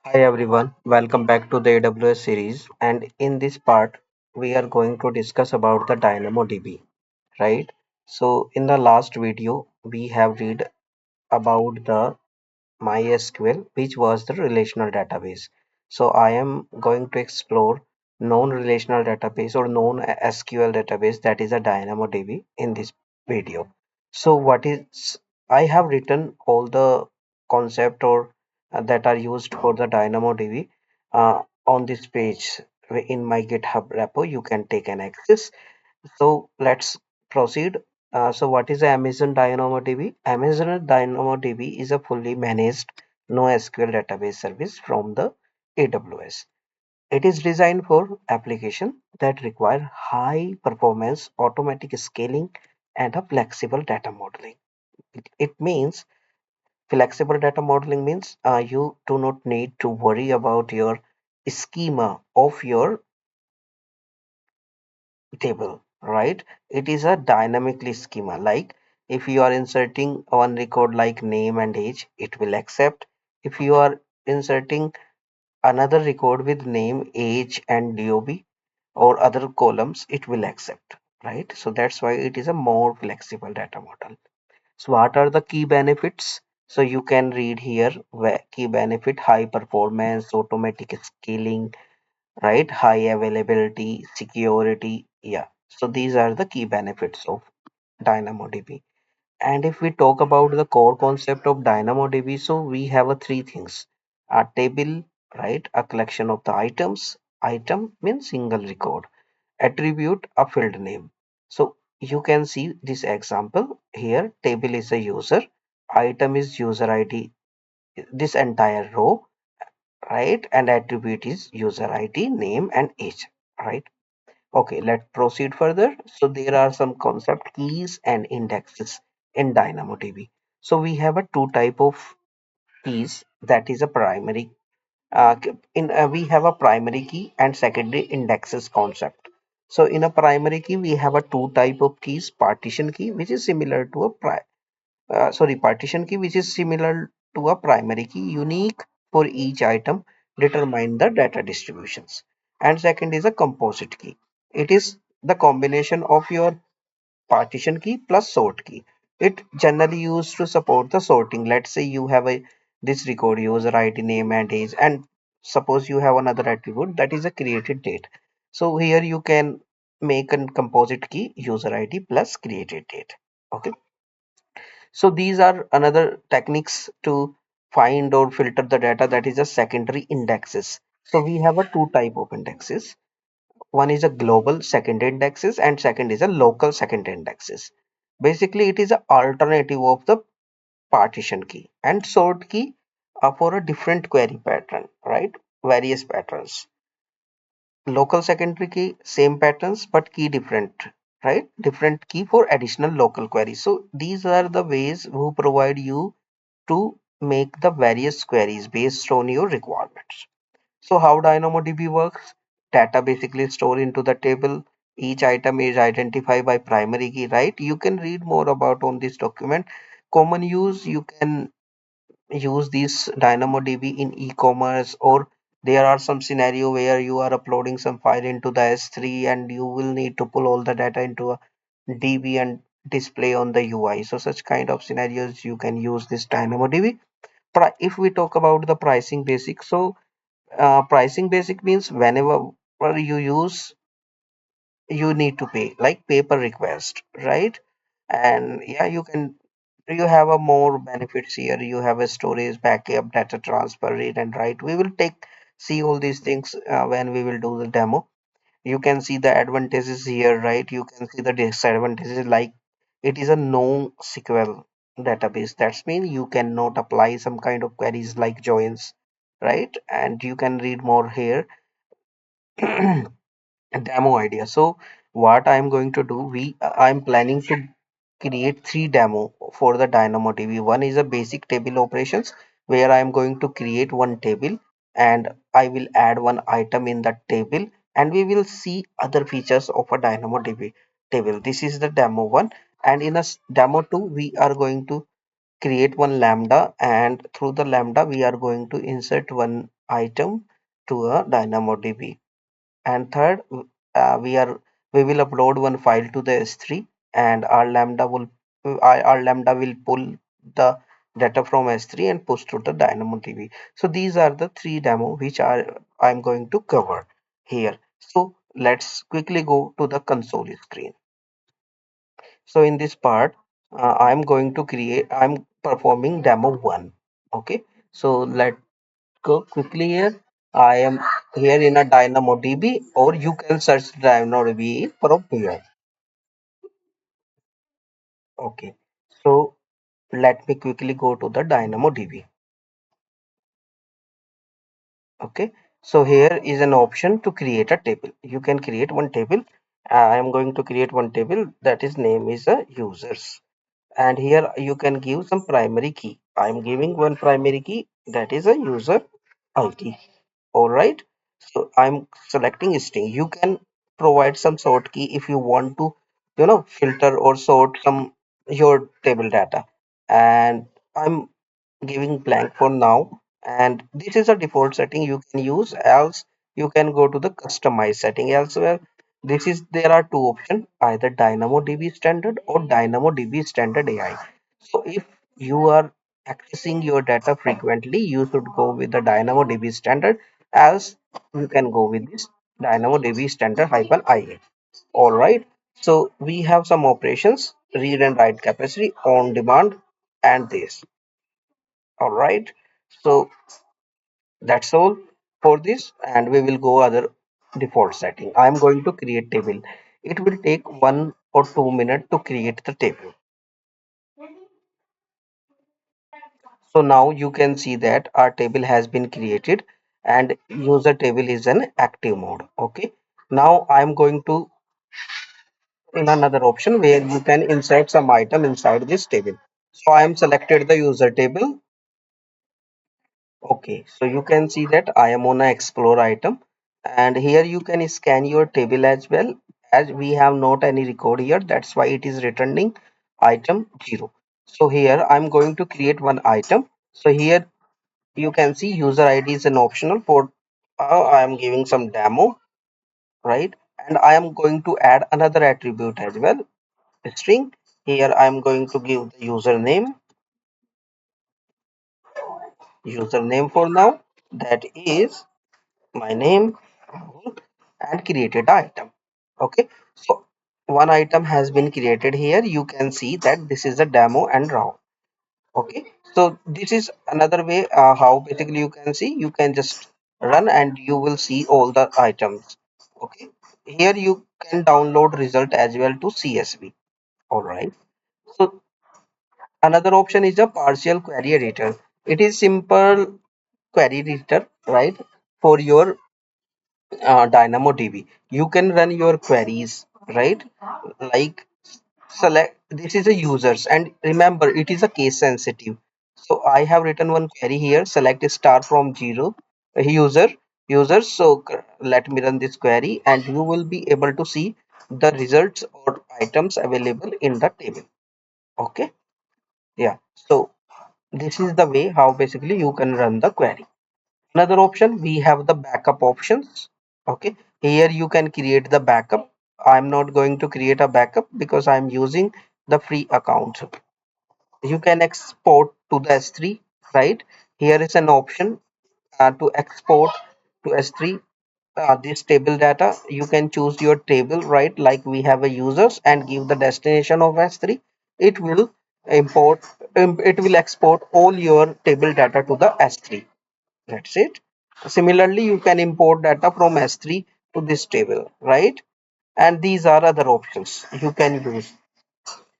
Hi everyone, welcome back to the AWS series. And in this part, we are going to discuss about the DynamoDB, right? So in the last video, we have read about the MySQL, which was the relational database. So I am going to explore non-relational database or non-SQL database, that is a DynamoDB, in this video. So what is I have written all the concept or that are used for the DynamoDB on this page in my GitHub repo. You can take an access. So let's proceed. So what is Amazon DynamoDB? Amazon DynamoDB is a fully managed NoSQL database service from the AWS. It is designed for applications that require high performance, automatic scaling, and a flexible data modeling. It means flexible data modeling means you do not need to worry about your schema of your table, right? It is a dynamically schema. Like if you are inserting one record like name and age, it will accept. If you are inserting another record with name, age, and DOB or other columns, it will accept, right? So that's why it is a more flexible data model. So what are the key benefits? So you can read here where key benefit: high performance, automatic scaling, right? High availability, security. Yeah. So these are the key benefits of DynamoDB. And if we talk about the core concept of DynamoDB, so we have a three things: a table, right? A collection of the items. Item means single record. Attribute, a field name. So you can see this example here. Table is a user. Item is user ID. This entire row, right? And attribute is user ID, name, and age, right? Okay, let's proceed further. So there are some concept keys and indexes in DynamoDB. So we have a two type of keys, that is a primary. We have a primary key and secondary indexes concept. So in a primary key, we have a two type of keys: partition key, which is similar to a partition key, which is similar to a primary key, unique for each item, determine the data distributions. And second is a composite key. It is the combination of your partition key plus sort key. It generally used to support the sorting. Let's say you have a this record user ID, name, and age, and suppose you have another attribute that is a created date. So here you can make a composite key user ID plus created date. Okay. So these are another techniques to find or filter the data, that is a secondary indexes. So we have a two type of indexes. One is a global second indexes and second is a local second indexes. Basically, it is an alternative of the partition key and sort key for a different query pattern, right? Various patterns. Local secondary key, same patterns, but key different, right? Different key for additional local queries. So these are the ways who provide you to make the various queries based on your requirements. So how DynamoDB works? Data basically stored into the table. Each item is identified by primary key, right? You can read more about on this document. Common use: you can use this DynamoDB in e-commerce, or there are some scenario where you are uploading some file into the S3 and you will need to pull all the data into a DB and display on the UI. So such kind of scenarios you can use this DynamoDB. If we talk about the pricing basic, so pricing basic means whenever you use, you need to pay, like pay per request, right? And yeah, you have a more benefits here. You have a storage, backup, data transfer, read and write. We will see all these things when we will do the demo. You can see the advantages here, right? You can see the disadvantages, like it is a NoSQL database. That's mean you cannot apply some kind of queries like joins, right? And you can read more here. Demo idea. So what I'm going to do, I'm planning to create three demo for the DynamoDB. One is a basic table operations, where I'm going to create one table and I will add one item in that table, and we will see other features of a DynamoDB table. This is the demo one, and in a demo two, we are going to create one lambda, and through the lambda we are going to insert one item to a DynamoDB. And third, we will upload one file to the S3, and our lambda will pull the data from S3 and push to the DynamoDB. So these are the three demo which are I'm going to cover here. So let's quickly go to the console screen. So in this part, I'm performing demo one. Okay. So let's go quickly here. I am here in a DynamoDB, or you can search DynamoDB from here. Okay. So let me quickly go to the DynamoDB. Okay. So here is an option to create a table. You can create one table. I am going to create one table, that is name is a users. And here you can give some primary key. I am giving one primary key, that is a user ID. All right. So I'm selecting string. You can provide some sort key if you want to, filter or sort some your table data. And I'm giving blank for now. And this is a default setting you can use, else you can go to the customize setting elsewhere. There are two options, either DynamoDB standard or DynamoDB standard AI. So if you are accessing your data frequently, you should go with the DynamoDB standard, else you can go with this DynamoDB standard hyphen IA. All right. So we have some operations, read and write capacity, on demand, and this. All right. So that's all for this, and we will go other default setting. I'm going to create table. It will take 1 or 2 minutes to create the table. So now you can see that our table has been created and user table is an active mode. Okay. Now I'm going to in another option where you can insert some item inside this table. So I am selected the user table. Okay, so you can see that I am on a explore item, and here you can scan your table as well. As we have not any record here, that's why it is returning item 0. So here I'm going to create one item. So here you can see user ID is an optional for I am giving some demo, right? And I am going to add another attribute as well, string. Here I am going to give the username for now, that is my name, and created item. Okay, so one item has been created here. You can see that this is a demo and round. Okay, so this is another way how basically you can see, you can just run and you will see all the items. Okay, here you can download result as well to CSV. All right, so another option is a partial query editor. It is simple query editor, right, for your DynamoDB. You can run your queries, right? Like select, this is a users, and remember it is a case sensitive. So I have written one query here, select star from zero, user, users. So let me run this query and you will be able to see the results or items available in the table. Okay. Yeah. So this is the way how basically you can run the query. Another option, we have the backup options. Okay, here you can create the backup. I'm not going to create a backup because I'm using the free account. You can export to the S3, right? Here is an option to export to S3 this table data. You can choose your table, right? Like we have a users and give the destination of S3. It will import, it will export all your table data to the S3. That's it. Similarly, you can import data from S3 to this table, right? And these are other options you can use.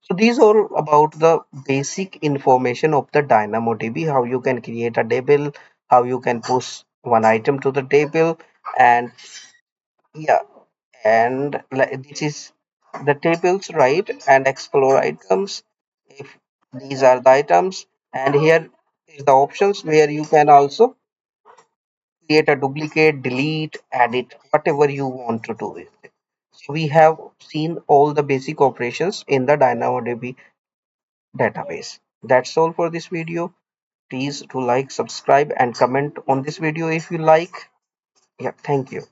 So these are about the basic information of the DynamoDB, how you can create a table, how you can push one item to the table, and yeah, and this is the tables, right? And explore items. If these are the items, and here is the options where you can also create a duplicate, delete, edit, whatever you want to do with it. So we have seen all the basic operations in the DynamoDB database. That's all for this video. Please do like, subscribe, and comment on this video if you like. Yeah, thank you.